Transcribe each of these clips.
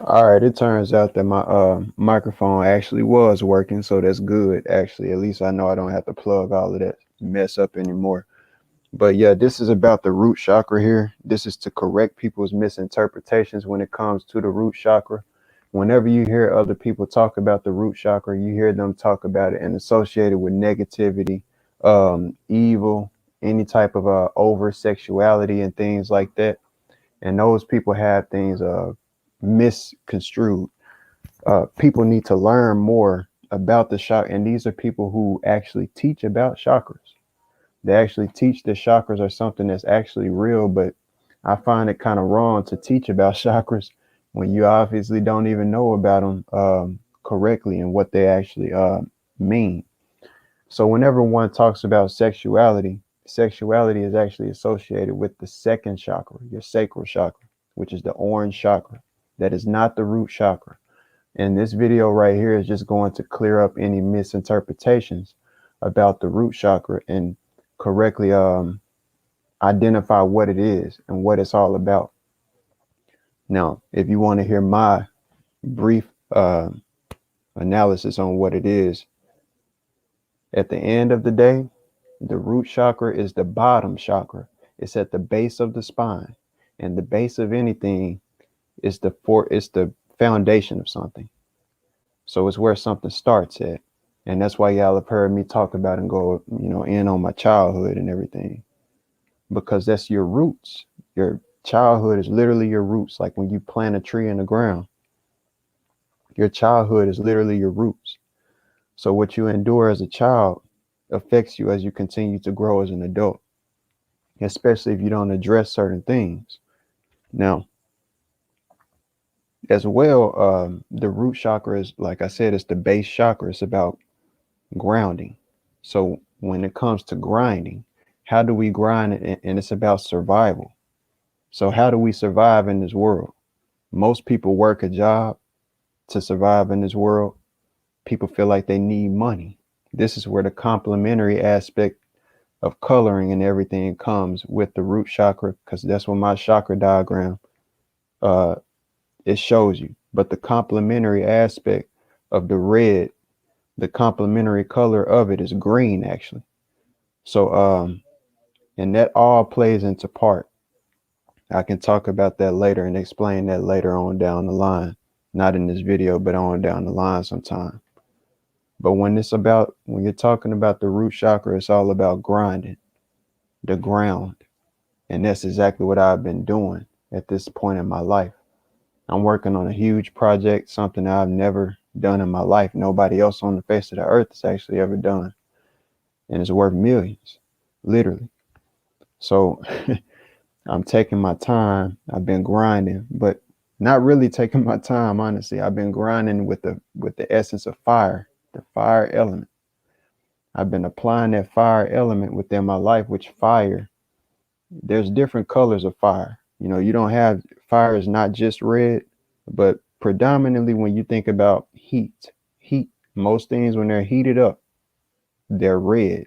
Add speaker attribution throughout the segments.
Speaker 1: All right, it turns out that my microphone actually was working, so that's good. Actually, at least I know I don't have to plug all of that mess up anymore. But yeah, this is about the root chakra here. This is to correct people's misinterpretations when it comes to the root chakra. Whenever you hear other people talk about the root chakra, you hear them talk about it and associate it with negativity, evil, any type of over sexuality and things like that. And those people have things misconstrued. People need to learn more about the chakra, and these are people who actually teach about chakras. They actually teach that chakras are something that's actually real, but I find it kind of wrong to teach about chakras when you obviously don't even know about them correctly and what they actually mean. So whenever one talks about sexuality, sexuality is actually associated with the second chakra, your sacral chakra, which is the orange chakra. That is not the root chakra. And this video right here is just going to clear up any misinterpretations about the root chakra and correctly identify what it is and what it's all about. Now, if you want to hear my brief analysis on what it is, at the end of the day, the root chakra is the bottom chakra. It's at the base of the spine, and the base of anything is it's the foundation of something. So it's where something starts at. And that's why y'all have heard me talk about and go, in on my childhood and everything, because that's your roots. Your childhood is literally your roots. Like when you plant a tree in the ground, your childhood is literally your roots. So what you endure as a child affects you as you continue to grow as an adult, especially if you don't address certain things. Now, as well, the root chakra is, like I said, it's the base chakra. It's about grounding. So when it comes to grinding, how do we grind it? And it's about survival. So how do we survive in this world? Most people work a job to survive in this world. People feel like they need money. This is where the complementary aspect of coloring and everything comes with the root chakra, because that's what my chakra diagram uh, it shows you. But the complementary aspect of the red, the complementary color of it is green actually. So and that all plays into part. I can talk about that later and explain that later on down the line. Not in this video, but on down the line sometime. But when you're talking about the root chakra, it's all about grinding, the ground. And that's exactly what I've been doing at this point in my life. I'm working on a huge project, something I've never done in my life. Nobody else on the face of the earth has actually ever done. And it's worth millions, literally. So I'm taking my time. I've been grinding, but not really taking my time, honestly. I've been grinding with the essence of fire, the fire element. I've been applying that fire element within my life, which fire, there's different colors of fire. You don't have fire is not just red, but predominantly when you think about heat, most things when they're heated up, they're red.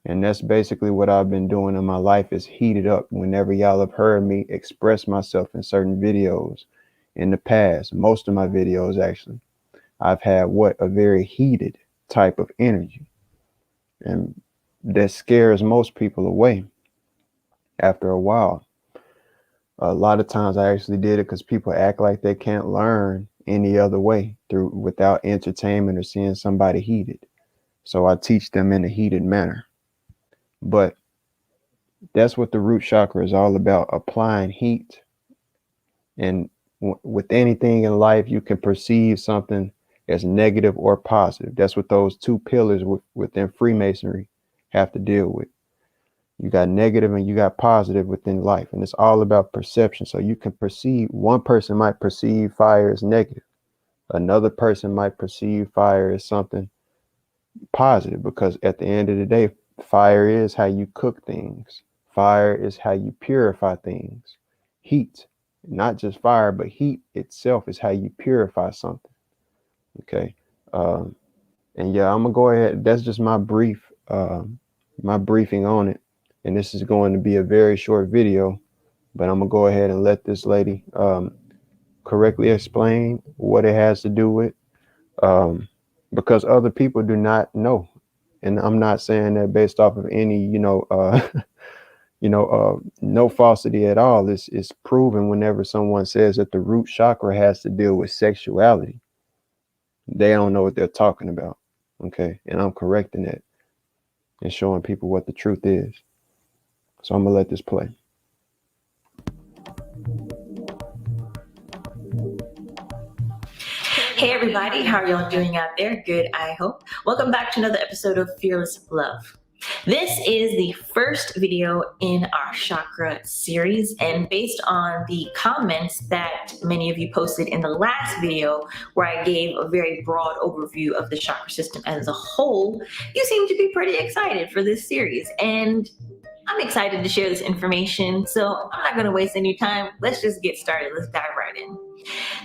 Speaker 1: And that's basically what I've been doing in my life is heated up. Whenever y'all have heard me express myself in certain videos in the past, most of my videos actually, I've had a very heated type of energy. And that scares most people away after a while. A lot of times I actually did it because people act like they can't learn any other way without entertainment or seeing somebody heated. So I teach them in a heated manner. But that's what the root chakra is all about, applying heat. And with anything in life, you can perceive something as negative or positive. That's what those two pillars within Freemasonry have to deal with. You got negative and you got positive within life. And it's all about perception. So you can perceive, one person might perceive fire as negative. Another person might perceive fire as something positive, because at the end of the day, fire is how you cook things. Fire is how you purify things. Heat, not just fire, but heat itself is how you purify something. Okay. And yeah, I'm gonna go ahead. That's just my briefing on it. And this is going to be a very short video, but I'm gonna go ahead and let this lady correctly explain what it has to do with, um, because other people do not know. And I'm not saying that based off of any, no falsity at all. It's proven whenever someone says that the root chakra has to deal with sexuality, they don't know what they're talking about. Okay. And I'm correcting that and showing people what the truth is. So I'm going to let this play.
Speaker 2: Hey everybody, how are y'all doing out there? Good, I hope. Welcome back to another episode of Fearless Love. This is the first video in our chakra series, and based on the comments that many of you posted in the last video where I gave a very broad overview of the chakra system as a whole, you seem to be pretty excited for this series, and I'm excited to share this information, so I'm not going to waste any time. Let's just get started. Let's dive right in.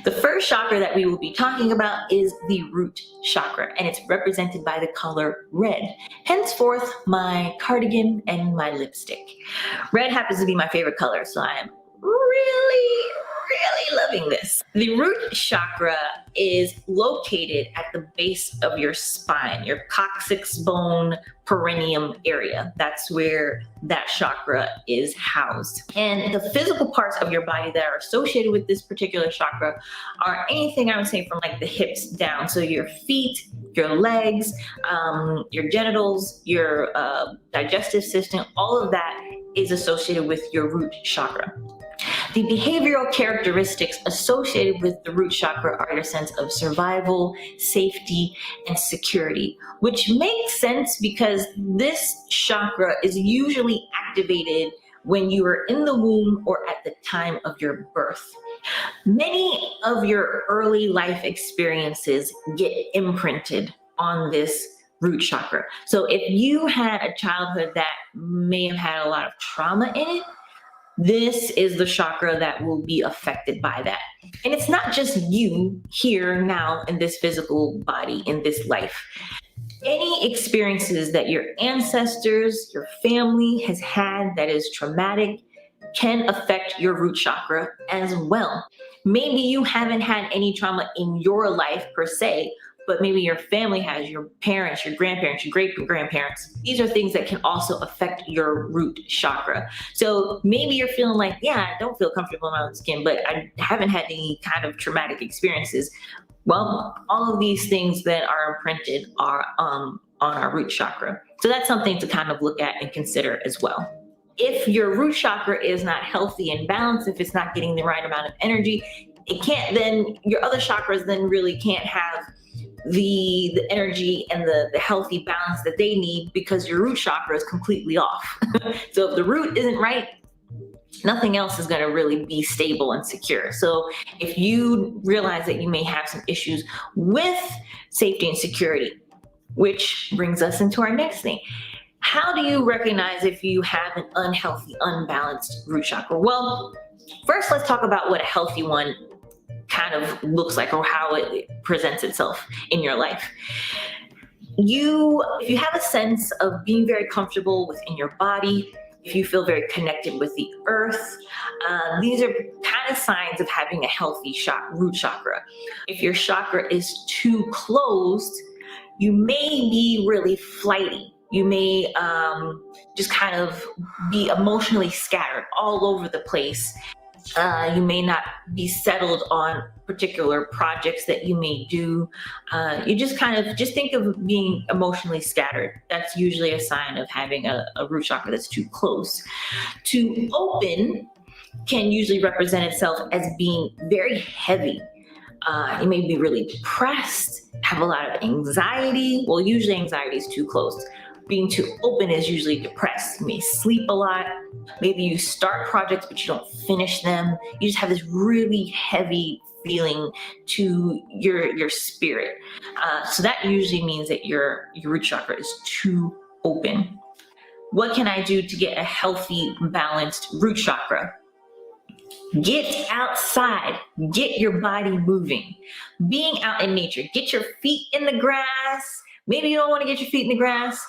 Speaker 2: The first chakra that we will be talking about is the root chakra, and it's represented by the color red. Henceforth, my cardigan and my lipstick. Red happens to be my favorite color, so I am really loving this. The root chakra is located at the base of your spine, your coccyx bone perineum area. That's where that chakra is housed. And the physical parts of your body that are associated with this particular chakra are anything, I would say, from like the hips down. So your feet, your legs, your genitals, your digestive system, all of that is associated with your root chakra. The behavioral characteristics associated with the root chakra are your sense of survival, safety, and security, which makes sense because this chakra is usually activated when you are in the womb or at the time of your birth. Many of your early life experiences get imprinted on this root chakra. So if you had a childhood that may have had a lot of trauma in it, this is the chakra that will be affected by that. And it's not just you here now in this physical body, in this life. Any experiences that your ancestors, your family has had that is traumatic can affect your root chakra as well. Maybe you haven't had any trauma in your life per se, but maybe your family has, your parents, your grandparents, your great-grandparents. These are things that can also affect your root chakra. So maybe you're feeling like, yeah, I don't feel comfortable in my own skin, but I haven't had any kind of traumatic experiences. Well, all of these things that are imprinted are on our root chakra. So that's something to kind of look at and consider as well. If your root chakra is not healthy and balanced, if it's not getting the right amount of energy, it can't then, your other chakras then really can't have the energy and the healthy balance that they need because your root chakra is completely off. So if the root isn't right, nothing else is going to really be stable and secure. So if you realize that you may have some issues with safety and security, which brings us into our next thing. How do you recognize if you have an unhealthy, unbalanced root chakra? Well, first let's talk about what a healthy one kind of looks like or how it presents itself in your life. If you have a sense of being very comfortable within your body, if you feel very connected with the earth, these are kind of signs of having a healthy root chakra. If your chakra is too closed, you may be really flighty. You may just kind of be emotionally scattered all over the place. You may not be settled on particular projects that you may do. You just think of being emotionally scattered. That's usually a sign of having a root chakra that's too close. Too open can usually represent itself as being very heavy. You may be really depressed, have a lot of anxiety. Well, usually anxiety is too close. Being too open is usually depressed. You may sleep a lot. Maybe you start projects, but you don't finish them. You just have this really heavy feeling to your spirit. So that usually means that your root chakra is too open. What can I do to get a healthy, balanced root chakra? Get outside, get your body moving. Being out in nature, get your feet in the grass. Maybe you don't want to get your feet in the grass.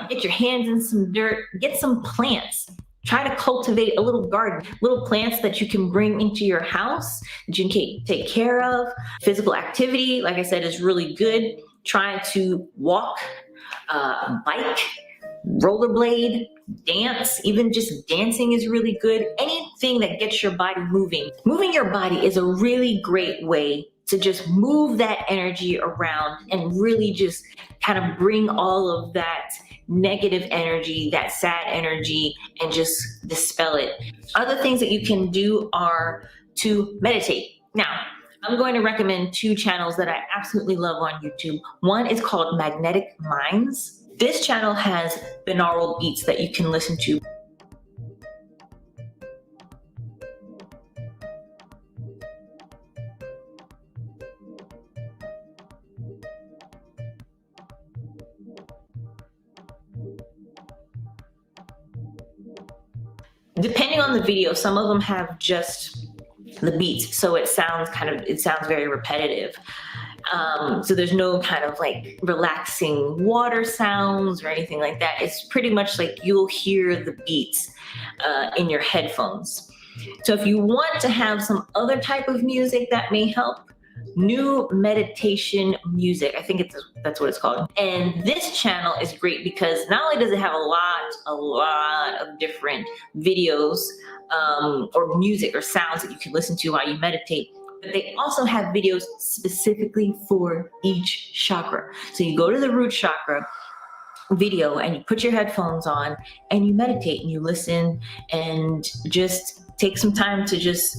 Speaker 2: Get your hands in some dirt, get some plants. try to cultivate a little garden, little plants that you can bring into your house that you can take care of. Physical activity, like I said, is really good. Try to walk, bike, rollerblade, dance. Even just dancing is really good. Anything that gets your body moving. Moving your body is a really great way to just move that energy around and really just kind of bring all of that negative energy, that sad energy, and just dispel it. Other things that you can do are to meditate. Now, I'm going to recommend two channels that I absolutely love on YouTube. One is called Magnetic Minds. This channel has binaural beats that you can listen to. Depending on the video, some of them have just the beats, so it sounds very repetitive. So there's no kind of like relaxing water sounds or anything like that. It's pretty much like you'll hear the beats in your headphones. So if you want to have some other type of music that may help, new meditation music, I think that's what it's called. And this channel is great because not only does it have a lot of different videos or music or sounds that you can listen to while you meditate, but they also have videos specifically for each chakra. So you go to the root chakra video and you put your headphones on and you meditate and you listen and just take some time to just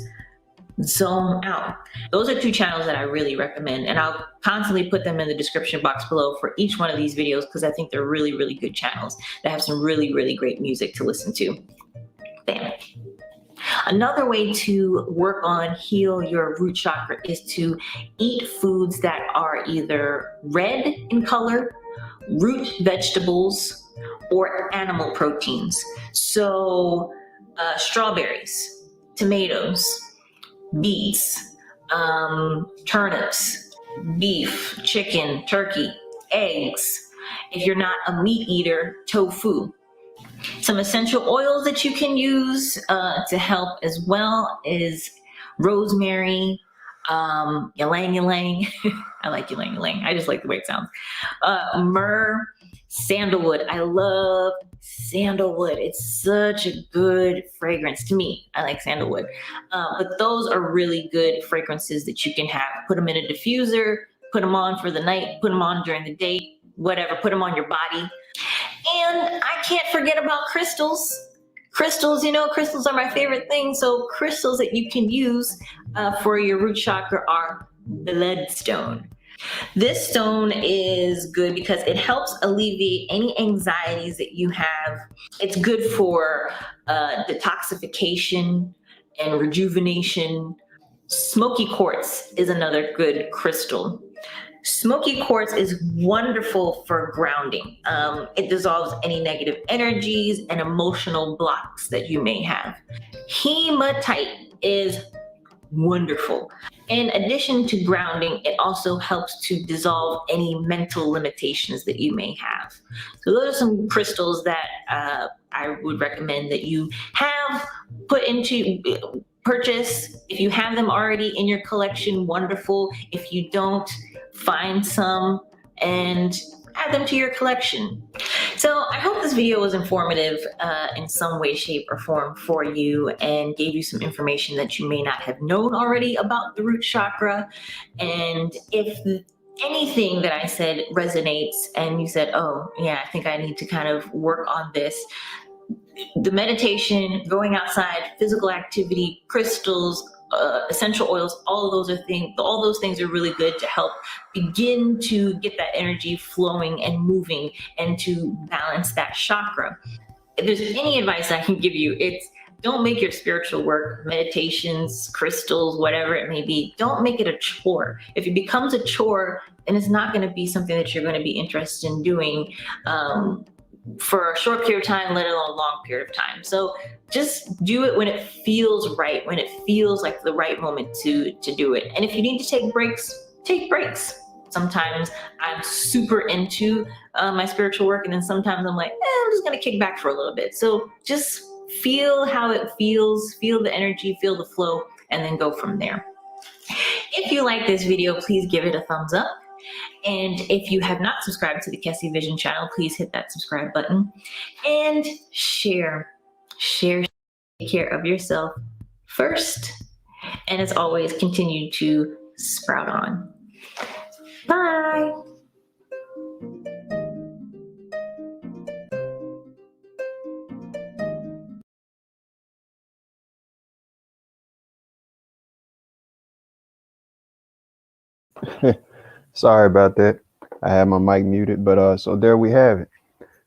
Speaker 2: zone out. Those are two channels that I really recommend, and I'll constantly put them in the description box below for each one of these videos because I think they're really, really good channels that have some really, really great music to listen to. Bam. Another way to work on heal your root chakra is to eat foods that are either red in color, root vegetables, or animal proteins. So strawberries, tomatoes, beets, turnips, beef, chicken, turkey, eggs. If you're not a meat eater, tofu. Some essential oils that you can use to help as well is rosemary, ylang ylang. I like ylang ylang. I just like the way it sounds. Myrrh, sandalwood. I love sandalwood. It's such a good fragrance to me. I like sandalwood. But those are really good fragrances that you can have. Put them in a diffuser, put them on for the night, put them on during the day, whatever, put them on your body. And I can't forget about crystals. Crystals, you know, crystals are my favorite thing. So crystals that you can use for your root chakra are bloodstone. This stone is good because it helps alleviate any anxieties that you have. It's good for detoxification and rejuvenation. Smoky Quartz is another good crystal. Smoky Quartz is wonderful for grounding. It dissolves any negative energies and emotional blocks that you may have. Hematite is wonderful. In addition to grounding, it also helps to dissolve any mental limitations that you may have. So those are some crystals that I would recommend that you have put into purchase. If you have them already in your collection, wonderful. If you don't, find some and add them to your collection. So I hope this video was informative in some way, shape, or form for you and gave you some information that you may not have known already about the root chakra. And if anything that I said resonates and you said, oh yeah, I think I need to kind of work on this, the meditation, going outside, physical activity, crystals, essential oils, all those things are really good to help begin to get that energy flowing and moving and to balance that chakra. If there's any advice I can give you, it's don't make your spiritual work, meditations, crystals, whatever it may be, don't make it a chore. If it becomes a chore, then it's not going to be something that you're going to be interested in doing for a short period of time, let alone a long period of time. So just do it when it feels right, when it feels like the right moment to do it. And if you need to take breaks, take breaks. Sometimes I'm super into my spiritual work, and then sometimes I'm like, I'm just gonna kick back for a little bit. So just Feel how it feels, feel the energy, feel the flow, and then go from there. If you like this video, please give it a thumbs up. And if you have not subscribed to the Kessie Vision channel, please hit that subscribe button and share. Take care of yourself first. And as always, continue to sprout on. Bye.
Speaker 1: Sorry about that. I had my mic muted, but so there we have it.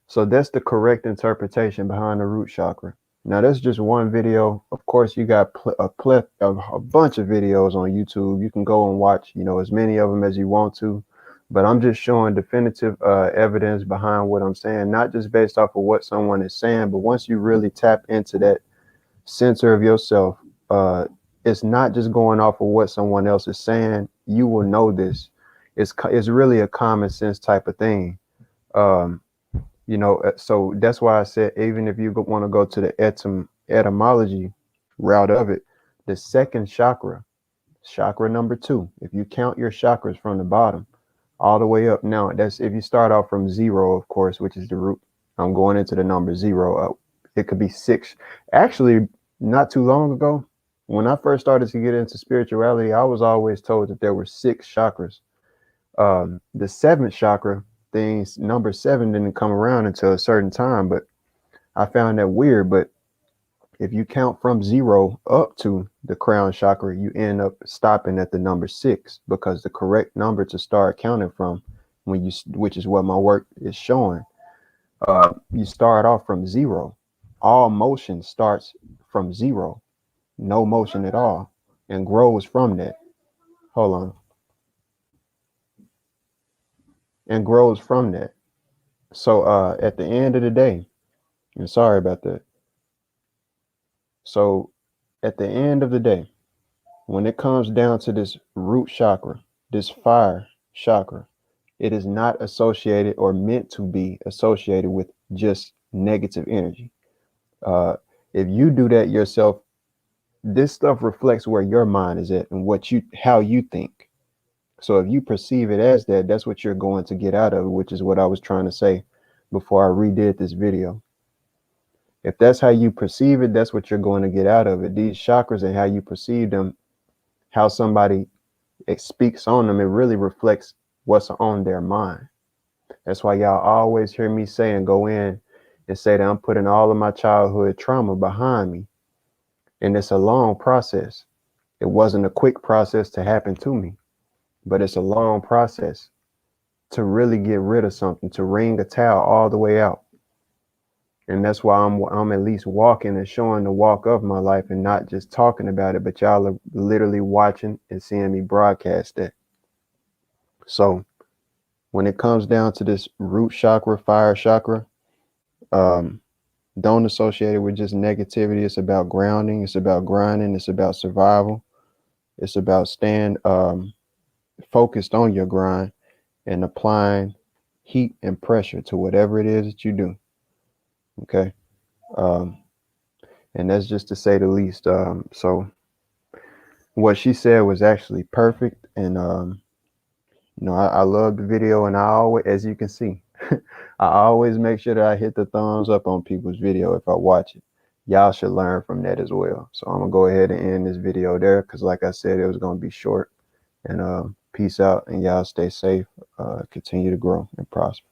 Speaker 1: So that's the correct interpretation behind the root chakra. Now that's just one video. Of course, you got a bunch of videos on YouTube. You can go and watch, as many of them as you want to. But I'm just showing definitive evidence behind what I'm saying, not just based off of what someone is saying, but once you really tap into that center of yourself, it's not just going off of what someone else is saying. You will know this. It's really a common sense type of thing. So that's why I said, even if you want to go to the etymology route of it, the second chakra number 2, if you count your chakras from the bottom all the way up. Now, that's if you start off from 0, of course, which is the root. I'm going into the number 0. It could be 6. Actually, not too long ago, when I first started to get into spirituality, I was always told that there were 6 chakras. The 7th chakra, number 7 didn't come around until a certain time, but I found that weird. But if you count from 0 up to the crown chakra, you end up stopping at the number 6, because the correct number to start counting from, which is what my work is showing, you start off from 0. All motion starts from 0, no motion at all, and grows from that. Hold on. And grows from that. So at the end of the day, and sorry about that. So at the end of the day, when it comes down to this root chakra, this fire chakra, it is not associated or meant to be associated with just negative energy. If you do that yourself, this stuff reflects where your mind is at and how you think. So if you perceive it as that, that's what you're going to get out of it, which is what I was trying to say before I redid this video. If that's how you perceive it, that's what you're going to get out of it. These chakras and how you perceive them, how somebody speaks on them, it really reflects what's on their mind. That's why y'all always hear me say and go in and say that I'm putting all of my childhood trauma behind me. And it's a long process. It wasn't a quick process to happen to me, but it's a long process to really get rid of something, to wring a towel all the way out. And that's why I'm at least walking and showing the walk of my life and not just talking about it, but y'all are literally watching and seeing me broadcast that. So when it comes down to this root chakra, fire chakra, don't associate it with just negativity. It's about grounding. It's about grinding. It's about survival. It's about staying focused on your grind and applying heat and pressure to whatever it is that you do. Okay. And that's just to say the least. So what she said was actually perfect. And, I love the video, and I always, as you can see, I always make sure that I hit the thumbs up on people's video if I watch it. Y'all should learn from that as well. So I'm gonna go ahead and end this video there, because like I said, it was gonna be short. And peace out, and y'all stay safe. Continue to grow and prosper.